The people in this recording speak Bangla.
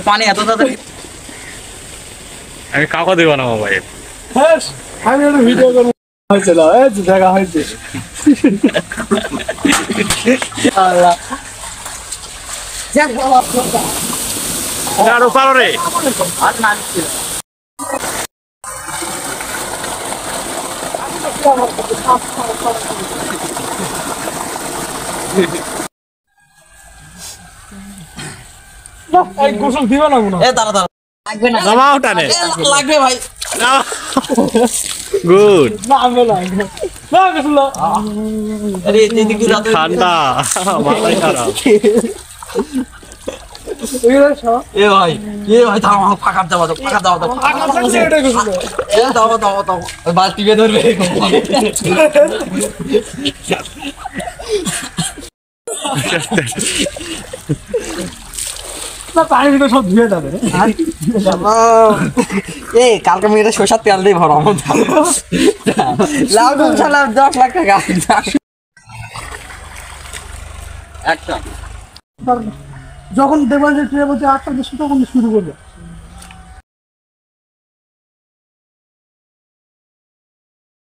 পানি এত তাড়াতাড়ি আমি কাউকে দেব না মোবাইল। হ্যাঁ আমি একটা ভিডিও করবো হয়েছে না এই যে দেখা হয়েছে আল্লাহ আরো পারো রে। আর না এই গোসল দিবে না মনে হয়। এ দাঁড়া দাঁড়া লাগবে না নামাও টানে। লাগবে ভাই গুড। নামবে না না গোসল না। আরে এদিক দিয়ে রাত ঠান্ডা মাথায় খারাপ। এ ভাই দাও আমার ফাঁকা দাও ফাঁকা দাও এটা গোসল এ দাও বালতি বে ধরবে না পানি ভিতরে সব ধুয়ে যাবে এ কালকে আমি এটা সরষের তেল দিয়ে ভরা আমার লাভ ছাড়া 10 লাখ টাকা একটা যখন দেবা যে ট্রেন বলছে 8টা 10 তখন শুরু করবে